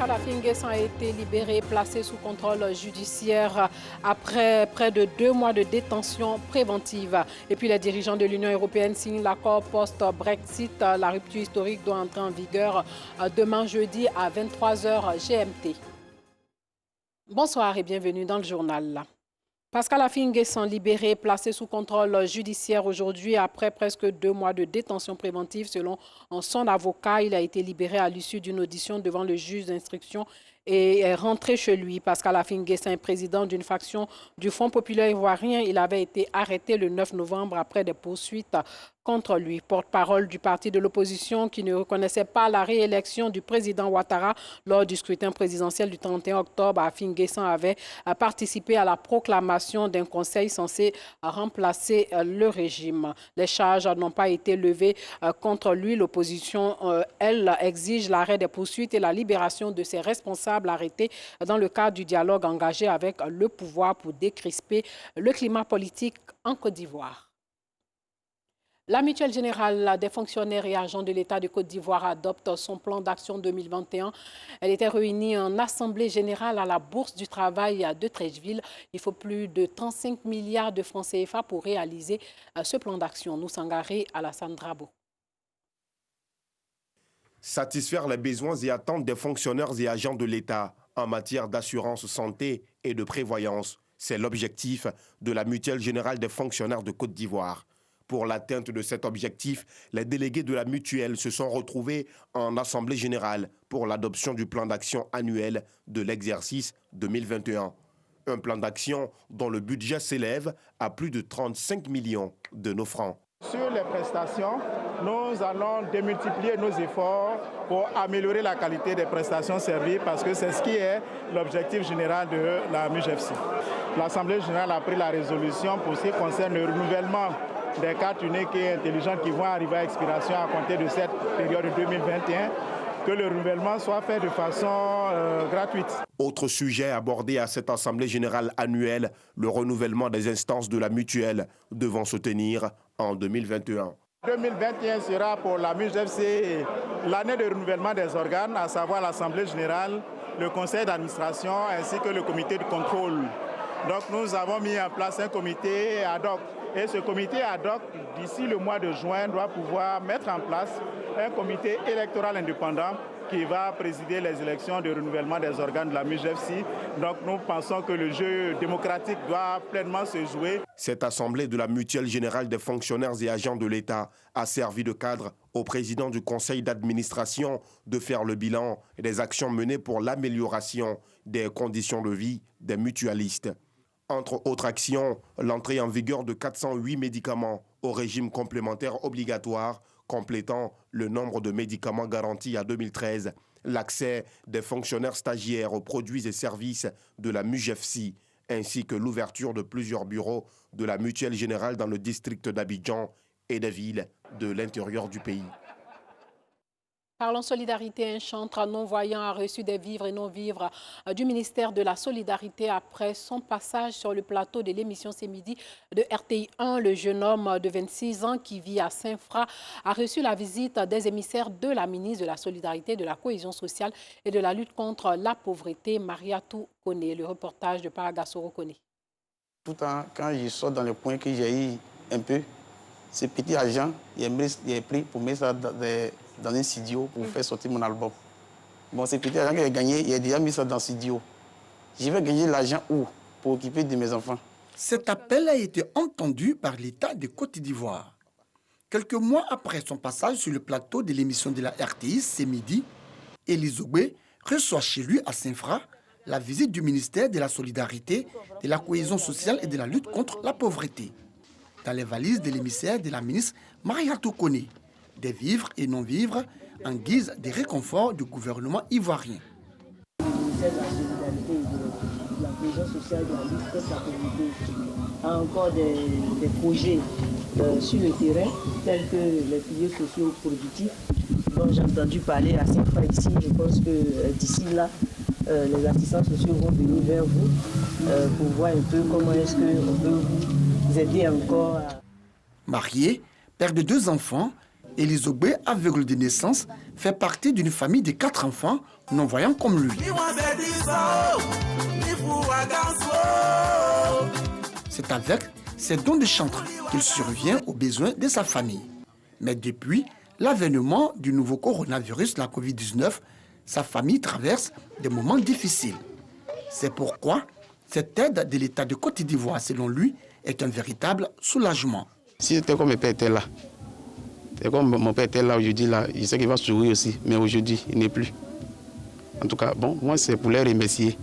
Pascal Affi-N'Guessan a été libéré et placé sous contrôle judiciaire après près de 2 mois de détention préventive. Et puis les dirigeants de l'Union européenne signent l'accord post-Brexit. La rupture historique doit entrer en vigueur demain jeudi à 23h GMT. Bonsoir et bienvenue dans le journal. Pascal Affi-N'Guessan libéré, placé sous contrôle judiciaire aujourd'hui après presque 2 mois de détention préventive. Selon son avocat, il a été libéré à l'issue d'une audition devant le juge d'instruction et est rentré chez lui. Pascal Affi-N'Guessan est président d'une faction du Front populaire ivoirien. Il avait été arrêté le 9 novembre après des poursuites contre lui. Porte-parole du parti de l'opposition qui ne reconnaissait pas la réélection du président Ouattara lors du scrutin présidentiel du 31 octobre, Affi-N'Guessan avait participé à la proclamation d'un conseil censé remplacer le régime. Les charges n'ont pas été levées contre lui. L'opposition, elle, exige l'arrêt des poursuites et la libération de ses responsables arrêtés dans le cadre du dialogue engagé avec le pouvoir pour décrisper le climat politique en Côte d'Ivoire. La Mutuelle générale des fonctionnaires et agents de l'État de Côte d'Ivoire adopte son plan d'action 2021. Elle était réunie en assemblée générale à la Bourse du Travail de Treichville. Il faut plus de 35 milliards de francs CFA pour réaliser ce plan d'action. Nous Sangaré, Alassane Drabo. Satisfaire les besoins et attentes des fonctionnaires et agents de l'État en matière d'assurance santé et de prévoyance, c'est l'objectif de la Mutuelle générale des fonctionnaires de Côte d'Ivoire. Pour l'atteinte de cet objectif, les délégués de la mutuelle se sont retrouvés en assemblée générale pour l'adoption du plan d'action annuel de l'exercice 2021. Un plan d'action dont le budget s'élève à plus de 35 millions de nos francs. Sur les prestations, nous allons démultiplier nos efforts pour améliorer la qualité des prestations servies parce que c'est ce qui est l'objectif général de la MUGFC. L'Assemblée générale a pris la résolution pour ce qui concerne le renouvellement des cartes uniques et intelligentes qui vont arriver à expiration à compter de cette période 2021, que le renouvellement soit fait de façon gratuite. Autre sujet abordé à cette Assemblée générale annuelle, le renouvellement des instances de la mutuelle devant se tenir en 2021. 2021 sera pour la MUGFC l'année de renouvellement des organes, à savoir l'Assemblée générale, le conseil d'administration ainsi que le comité de contrôle. Donc nous avons mis en place un comité ad hoc. Et ce comité ad hoc, d'ici le mois de juin, doit pouvoir mettre en place un comité électoral indépendant qui va présider les élections de renouvellement des organes de la MUGFC. Donc nous pensons que le jeu démocratique doit pleinement se jouer. Cette assemblée de la Mutuelle générale des fonctionnaires et agents de l'État a servi de cadre au président du conseil d'administration de faire le bilan des actions menées pour l'amélioration des conditions de vie des mutualistes. Entre autres actions, l'entrée en vigueur de 408 médicaments au régime complémentaire obligatoire, complétant le nombre de médicaments garantis à 2013, l'accès des fonctionnaires stagiaires aux produits et services de la MUGFC, ainsi que l'ouverture de plusieurs bureaux de la Mutuelle générale dans le district d'Abidjan et des villes de l'intérieur du pays. Parlons solidarité, un chantre non-voyant a reçu des vivres et non-vivres du ministère de la Solidarité après son passage sur le plateau de l'émission Ce Midi de RTI 1. Le jeune homme de 26 ans qui vit à Saint-Fra a reçu la visite des émissaires de la ministre de la Solidarité, de la Cohésion sociale et de la lutte contre la pauvreté, Mariatou Kone. Le reportage de Paragassoro Kone. Tout le temps, quand je sors dans le point que j'ai eu un peu, ce petit argent, il est pris pour mettre ça dans un studio pour faire sortir mon album. Bon, c'est petit argent que j'ai gagné, il a déjà mis ça dans le studio. Je vais gagner l'argent où? Pour occuper de mes enfants. Cet appel a été entendu par l'État de Côte d'Ivoire. Quelques mois après son passage sur le plateau de l'émission de la RTI, Ce Midi, Élise Ogbé reçoit chez lui à Saint-Fra la visite du ministère de la Solidarité, de la Cohésion sociale et de la lutte contre la pauvreté. Dans les valises de l'émissaire de la ministre Mariatou Kone, des vivres et non-vivres en guise de réconfort du gouvernement ivoirien. Le ministère de la Solidarité et de la Cohésion sociale et de la lutte contre la pauvreté a encore des projets sur le terrain, tels que les piliers sociaux productifs, dont j'ai entendu parler à Saint-Fra ici. Je pense que d'ici là, les assistants sociaux vont venir vers vous pour voir un peu comment est-ce qu'on peut vous aider encore. Marié, père de 2 enfants, Élise Ogbe, aveugle de naissance, fait partie d'une famille de 4 enfants non-voyants comme lui. C'est avec ses dons de chantre qu'il survient aux besoins de sa famille. Mais depuis l'avènement du nouveau coronavirus, la Covid-19, sa famille traverse des moments difficiles. C'est pourquoi cette aide de l'État de Côte d'Ivoire, selon lui, est un véritable soulagement. Si c'était comme mon père était là, aujourd'hui, là, je sais qu'il va sourire aussi, mais aujourd'hui, il n'est plus. En tout cas, bon, moi, c'est pour les remercier.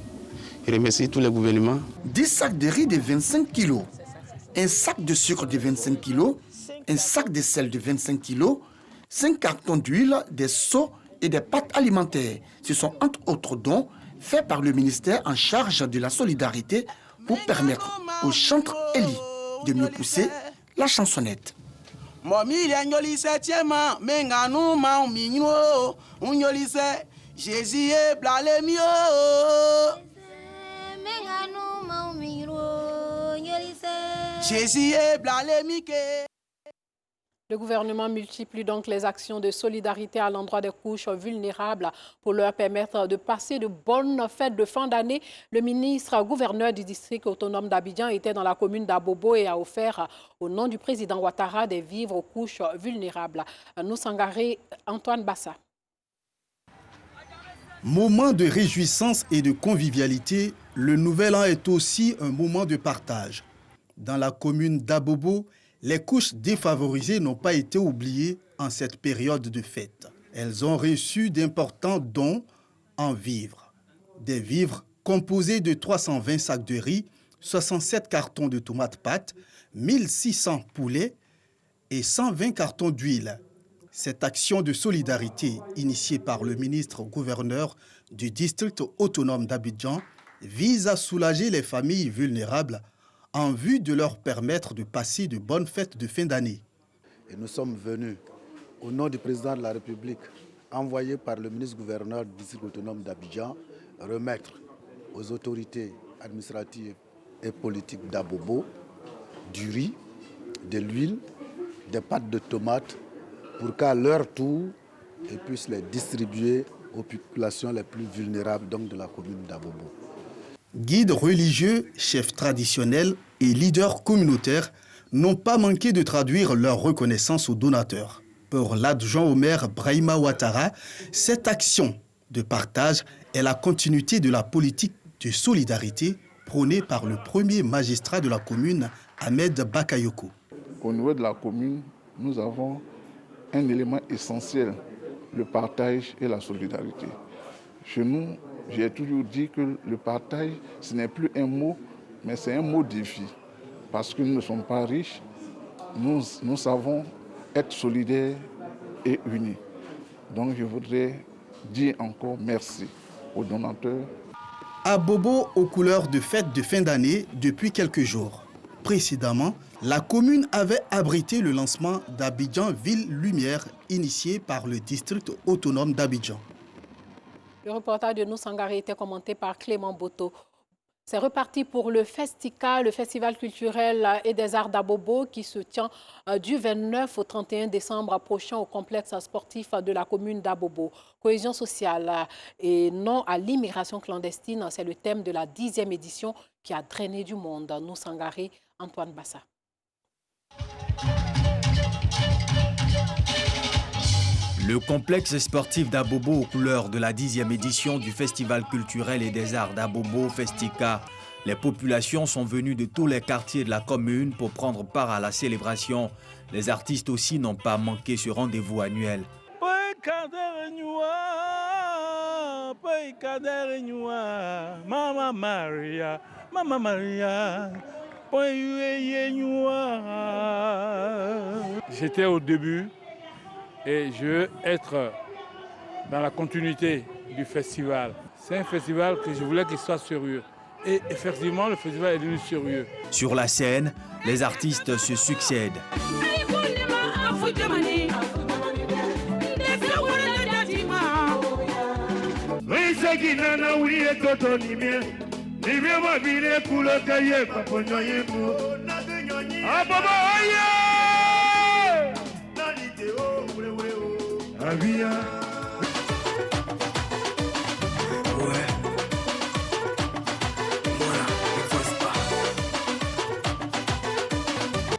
Je remercie tous les gouvernements. 10 sacs de riz de 25 kilos, un sac de sucre de 25 kilos, un sac de sel de 25 kilos, 5 cartons d'huile, des seaux et des pâtes alimentaires. Ce sont entre autres dons faits par le ministère en charge de la solidarité pour permettre au chantre Eli de mieux pousser la chansonnette. Le gouvernement multiplie donc les actions de solidarité à l'endroit des couches vulnérables pour leur permettre de passer de bonnes fêtes de fin d'année. Le ministre gouverneur du district autonome d'Abidjan était dans la commune d'Abobo et a offert au nom du président Ouattara des vivres aux couches vulnérables. Nous Sangaré, Antoine Bassa. Moment de réjouissance et de convivialité, le nouvel an est aussi un moment de partage. Dans la commune d'Abobo, les couches défavorisées n'ont pas été oubliées en cette période de fête. Elles ont reçu d'importants dons en vivres. Des vivres composés de 320 sacs de riz, 67 cartons de tomates pâtes, 1600 poulets et 120 cartons d'huile. Cette action de solidarité, initiée par le ministre-gouverneur du district autonome d'Abidjan, vise à soulager les familles vulnérables en vue de leur permettre de passer de bonnes fêtes de fin d'année. Et nous sommes venus, au nom du président de la République, envoyé par le ministre-gouverneur du district autonome d'Abidjan, remettre aux autorités administratives et politiques d'Abobo du riz, de l'huile, des pâtes de tomates, pour qu'à leur tour, ils puissent les distribuer aux populations les plus vulnérables donc de la commune d'Abobo. Guides religieux, chefs traditionnels et leaders communautaires n'ont pas manqué de traduire leur reconnaissance aux donateurs. Pour l'adjoint au maire Brahima Ouattara, cette action de partage est la continuité de la politique de solidarité prônée par le premier magistrat de la commune, Ahmed Bakayoko. Au niveau de la commune, nous avons un élément essentiel, le partage et la solidarité. Chez nous, j'ai toujours dit que le partage, ce n'est plus un mot, mais c'est un mot de vie. Parce que nous ne sommes pas riches, nous savons être solidaires et unis. Donc je voudrais dire encore merci aux donateurs. Abobo aux couleurs de fête de fin d'année depuis quelques jours. Précédemment, la commune avait abrité le lancement d'Abidjan Ville Lumière initié par le district autonome d'Abidjan. Le reportage de Nous Sangaré était commenté par Clément Boto. C'est reparti pour le Festica, le festival culturel et des arts d'Abobo qui se tient du 29 au 31 décembre prochain au complexe sportif de la commune d'Abobo. Cohésion sociale et non à l'immigration clandestine, c'est le thème de la 10e édition qui a drainé du monde. Nous Sangaré, Antoine Bassa. Le complexe sportif d'Abobo aux couleurs de la 10e édition du Festival culturel et des arts d'Abobo, Festica. Les populations sont venues de tous les quartiers de la commune pour prendre part à la célébration. Les artistes aussi n'ont pas manqué ce rendez-vous annuel. Mama Maria, Mama Maria. J'étais au début et je veux être dans la continuité du festival. C'est un festival que je voulais qu'il soit sérieux. Et effectivement, le festival est devenu sérieux. Sur la scène, les artistes se succèdent.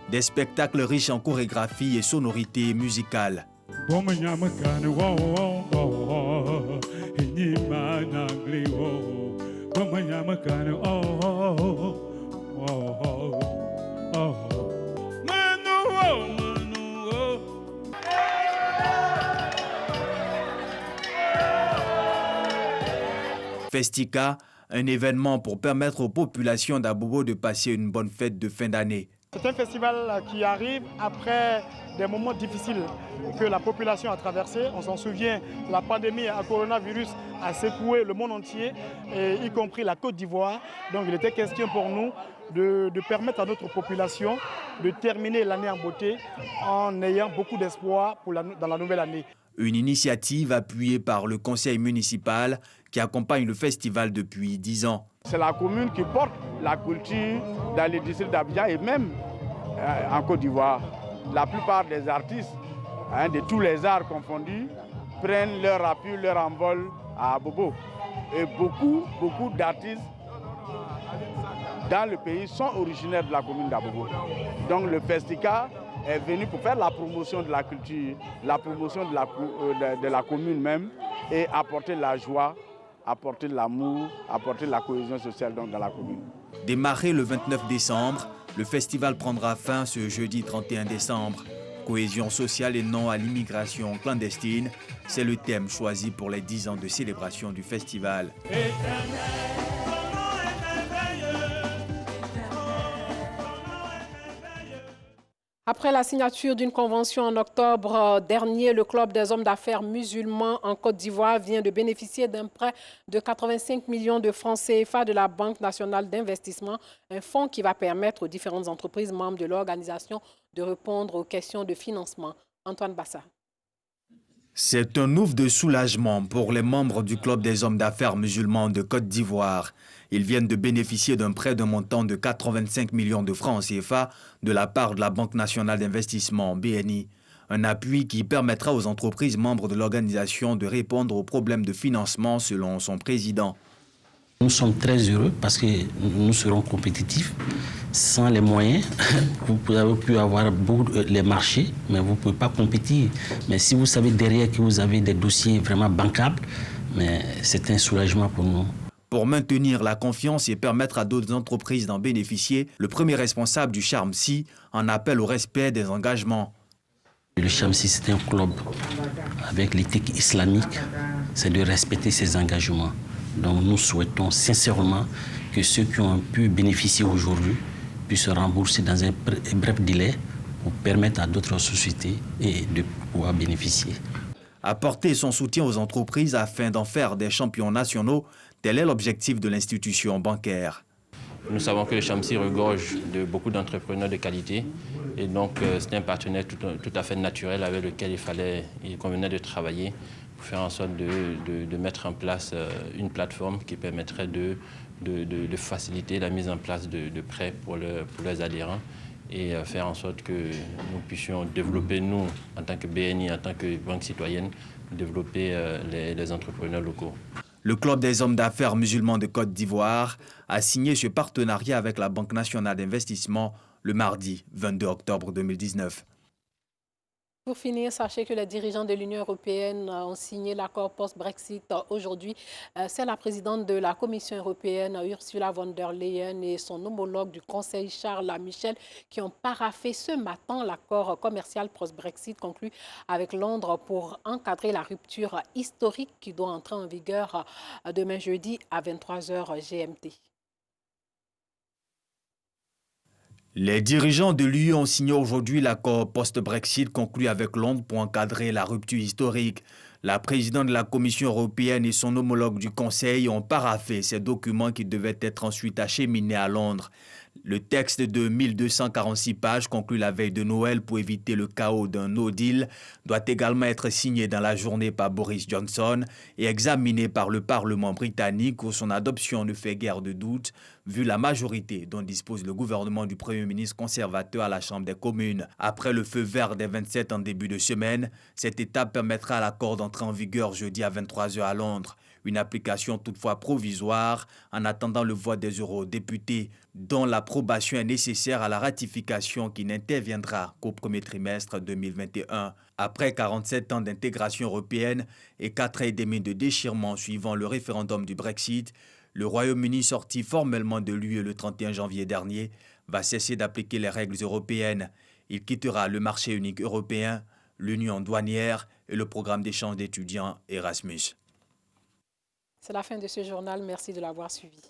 Des spectacles riches en chorégraphie et sonorités musicales. Festika, un événement pour permettre aux populations d'Abobo de passer une bonne fête de fin d'année. C'est un festival qui arrive après des moments difficiles que la population a traversés. On s'en souvient, la pandémie à coronavirus a secoué le monde entier, y compris la Côte d'Ivoire. Donc il était question pour nous de permettre à notre population de terminer l'année en beauté en ayant beaucoup d'espoir dans la nouvelle année. Une initiative appuyée par le conseil municipal qui accompagne le festival depuis 10 ans. C'est la commune qui porte la culture dans les districts d'Abidjan et même en Côte d'Ivoire. La plupart des artistes, de tous les arts confondus, prennent leur appui, leur envol à Abobo. Et beaucoup d'artistes dans le pays sont originaires de la commune d'Abobo. Donc le Festika est venu pour faire la promotion de la culture, la promotion de la commune même et apporter la joie, apporter l'amour, apporter la cohésion sociale dans la commune. Démarré le 29 décembre, le festival prendra fin ce jeudi 31 décembre. Cohésion sociale et non à l'immigration clandestine, c'est le thème choisi pour les 10 ans de célébration du festival. Après la signature d'une convention en octobre dernier, le Club des hommes d'affaires musulmans en Côte d'Ivoire vient de bénéficier d'un prêt de 85 millions de francs CFA de la Banque nationale d'investissement, un fonds qui va permettre aux différentes entreprises membres de l'organisation de répondre aux questions de financement. Antoine Bassa. C'est un ouf de soulagement pour les membres du Club des hommes d'affaires musulmans de Côte d'Ivoire. Ils viennent de bénéficier d'un prêt d'un montant de 85 millions de francs CFA de la part de la Banque nationale d'investissement, BNI. Un appui qui permettra aux entreprises membres de l'organisation de répondre aux problèmes de financement selon son président. Nous sommes très heureux parce que nous serons compétitifs. Sans les moyens, vous avez pu avoir les marchés, mais vous ne pouvez pas compétir. Mais si vous savez derrière que vous avez des dossiers vraiment bancables, c'est un soulagement pour nous. Pour maintenir la confiance et permettre à d'autres entreprises d'en bénéficier, le premier responsable du Charmsi en appelle au respect des engagements. Le Charmsi, c'est un club avec l'éthique islamique, c'est de respecter ses engagements. Donc nous souhaitons sincèrement que ceux qui ont pu bénéficier aujourd'hui puissent se rembourser dans un bref délai pour permettre à d'autres sociétés de pouvoir bénéficier. Apporter son soutien aux entreprises afin d'en faire des champions nationaux, tel est l'objectif de l'institution bancaire. Nous savons que le Charmsi regorge de beaucoup d'entrepreneurs de qualité et donc c'est un partenaire tout à fait naturel avec lequel il convenait de travailler pour faire en sorte de mettre en place une plateforme qui permettrait de faciliter la mise en place de prêts pour les adhérents et faire en sorte que nous puissions développer, nous, en tant que BNI, en tant que banque citoyenne, développer les entrepreneurs locaux. Le Club des hommes d'affaires musulmans de Côte d'Ivoire a signé ce partenariat avec la Banque nationale d'investissement le mardi 22 octobre 2019. Pour finir, sachez que les dirigeants de l'Union européenne ont signé l'accord post-Brexit aujourd'hui. C'est la présidente de la Commission européenne, Ursula von der Leyen, et son homologue du Conseil, Charles Michel, qui ont paraphé ce matin l'accord commercial post-Brexit conclu avec Londres pour encadrer la rupture historique qui doit entrer en vigueur demain jeudi à 23h GMT. Les dirigeants de l'UE ont signé aujourd'hui l'accord post-Brexit conclu avec Londres pour encadrer la rupture historique. La présidente de la Commission européenne et son homologue du Conseil ont paraphé ces documents qui devaient être ensuite acheminés à Londres. Le texte de 1246 pages conclu la veille de Noël pour éviter le chaos d'un no deal doit également être signé dans la journée par Boris Johnson et examiné par le Parlement britannique où son adoption ne fait guère de doute vu la majorité dont dispose le gouvernement du Premier ministre conservateur à la Chambre des communes. Après le feu vert des 27 en début de semaine, cette étape permettra à l'accord d'entrer en vigueur jeudi à 23h à Londres. Une application toutefois provisoire en attendant le vote des eurodéputés dont l'approbation est nécessaire à la ratification qui n'interviendra qu'au premier trimestre 2021. Après 47 ans d'intégration européenne et 4 ans et demi de déchirement suivant le référendum du Brexit, le Royaume-Uni sorti formellement de l'UE le 31 janvier dernier va cesser d'appliquer les règles européennes. Il quittera le marché unique européen, l'union douanière et le programme d'échange d'étudiants Erasmus. C'est la fin de ce journal. Merci de l'avoir suivi.